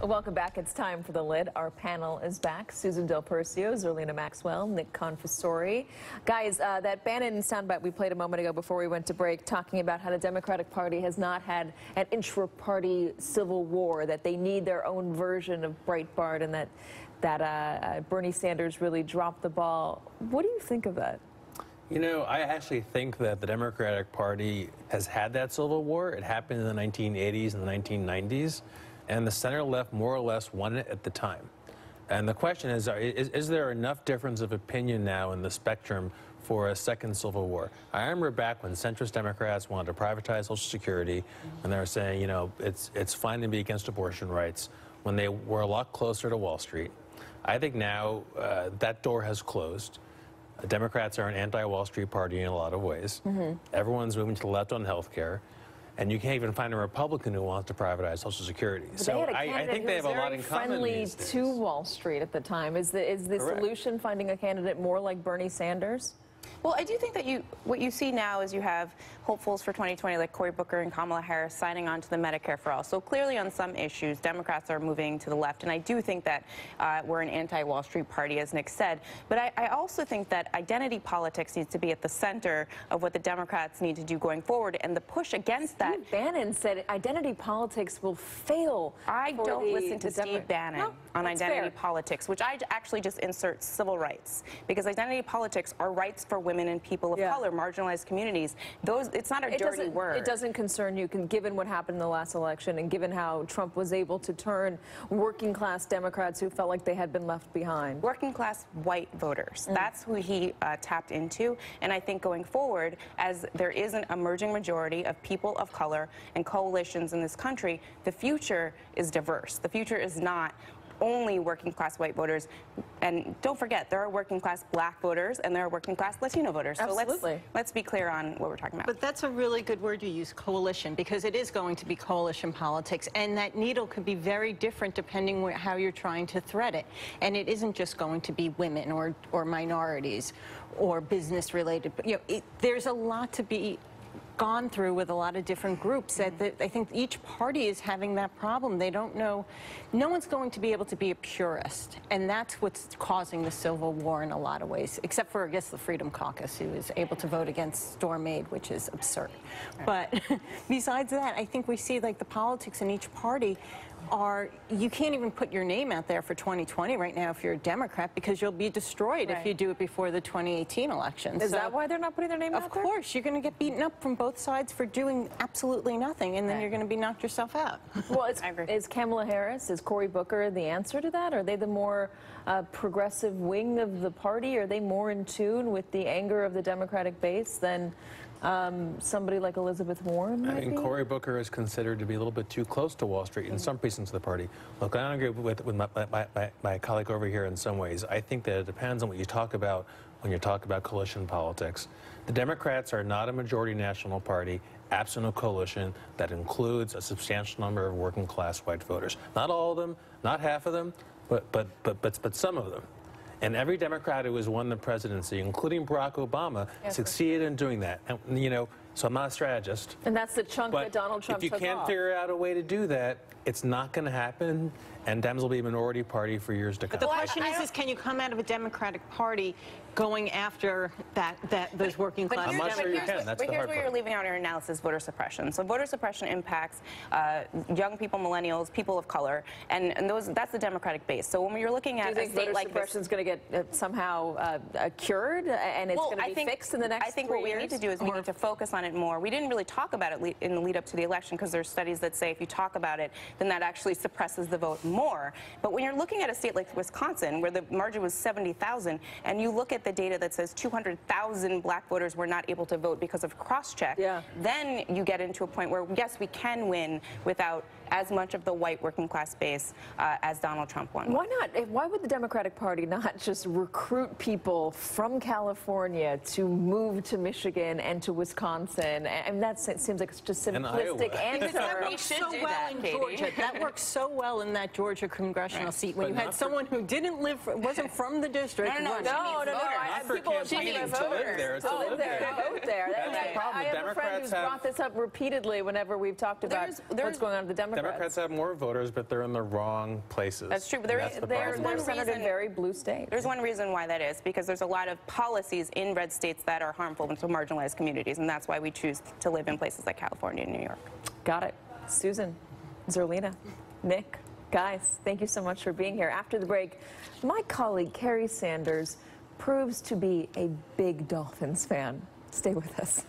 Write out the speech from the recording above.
Welcome back. It's time for The Lid. Our panel is back. Susan Del Percio, Zerlina Maxwell, Nick Confessori. Guys, that Bannon soundbite we played a moment ago before we went to break, talking about how the Democratic Party has not had an intra-party civil war, that they need their own version of Breitbart, and that Bernie Sanders really dropped the ball. What do you think of that? You know, I actually think that the Democratic Party has had that civil war. It happened in the 1980s and the 1990s. And the center-left more or less won it at the time. And the question is there enough difference of opinion now in the spectrum for a second civil war? I remember back when centrist Democrats wanted to privatize Social Security, and they were saying, you know, it's fine to be against abortion rights, when they were a lot closer to Wall Street. I think now that door has closed. Democrats are an anti-Wall Street party in a lot of ways. Everyone's moving to the left on health care. And you can't even find a Republican who wants to privatize Social Security. So I think they have a lot in common. Friendly to Wall Street at the time. Is the solution finding a candidate more like Bernie Sanders? Well, I do think that what you see now is you have hopefuls for 2020 like Cory Booker and Kamala Harris signing on to the Medicare for All. So clearly on some issues, Democrats are moving to the left. And I do think that we're an anti-Wall Street party, as Nick said. But I also think that identity politics needs to be at the center of what the Democrats need to do going forward. And the push against that... Steve Bannon said identity politics will fail. I don't listen to Steve Bannon on identity politics, which I actually just insert civil rights. Because identity politics are rights for women and people of color, marginalized communities. It's not a dirty word. It doesn't concern you, given what happened in the last election and given how Trump was able to turn working class Democrats who felt like they had been left behind. Working class white voters. That's who he tapped into. And I think going forward, as there is an emerging majority of people of color and coalitions in this country, the future is diverse. The future is not only working class white voters. And don't forget, there are working class black voters and there are working class Latino voters. Absolutely. So let's be clear on what we're talking about. But that's a really good word you use, coalition, because it is going to be coalition politics. And that needle could be very different depending on how you're trying to thread it. And it isn't just going to be women or minorities or business related. But, you know, there's a lot to be gone through with a lot of different groups. I think each party is having that problem. They don't know. No one's going to be able to be a purist, and that's what's causing the civil war in a lot of ways, except for, I guess, the Freedom Caucus, who is able to vote against Storm Aid, which is absurd. But besides that, I think we see like the politics in each party you can't even put your name out there for 2020 right now if you're a Democrat, because you'll be destroyed if you do it before the 2018 election. Is that why they're not putting their name out there? Of course. You're going to get beaten up from both sides for doing absolutely nothing, and then you're going to be knocked yourself out. Well, is Kamala Harris, is Cory Booker the answer to that? Are they the more progressive wing of the party? Are they more in tune with the anger of the Democratic base than somebody like Elizabeth Warren might be? Cory Booker is considered to be a little bit too close to Wall Street in some precincts of the party. Look, I don't agree with my colleague over here in some ways. I think that it depends on what you talk about when you talk about coalition politics. The Democrats are not a majority national party absent a coalition that includes a substantial number of working class white voters. Not all of them, not half of them, but some of them. And every Democrat who has won the presidency, including Barack Obama, succeeded in doing that. And, you know, so I'm not a strategist. And that's the chunk that Donald Trump took off. If you can't figure out a way to do that, it's not going to happen, and Dems will be a minority party for years to come. But the question is can you come out of a Democratic Party going after those working class? I'm not sure you can. That's the hard part. But here's where you're leaving out your analysis: voter suppression. So voter suppression impacts young people, millennials, people of color, and that's the Democratic base. So when you're looking at a state like this, suppression is going to get somehow cured, and it's going to be fixed in the next 3 years? I think what we need to do is we need to focus on it more. We didn't really talk about it in the lead up to the election because there's studies that say if you talk about it, then that actually suppresses the vote more. But when you're looking at a state like Wisconsin, where the margin was 70,000, and you look at the data that says 200,000 black voters were not able to vote because of cross-check, then you get into a point where, yes, we can win without as much of the white working class base as Donald Trump won. Why not? Why would the Democratic Party not just recruit people from California to move to Michigan and to Wisconsin? And that seems like just a simplistic answer. That works so well in Georgia. That works so well in that Georgia congressional seat when you had someone who wasn't from the district. No. People live there. Vote there. That's the problem. I have a friend who's brought this up repeatedly whenever we've talked about what's going on with the Democrats. Democrats have more voters, but they're in the wrong places. That's true, but That's the problem. one Centered in reason. very blue states. There's one reason why that is, because there's a lot of policies in red states that are harmful to marginalized communities, and that's why we choose to live in places like California and New York. Got it. Susan, Zerlina, Nick, guys, thank you so much for being here. After the break, my colleague Carrie Sanders proves to be a big Dolphins fan. Stay with us.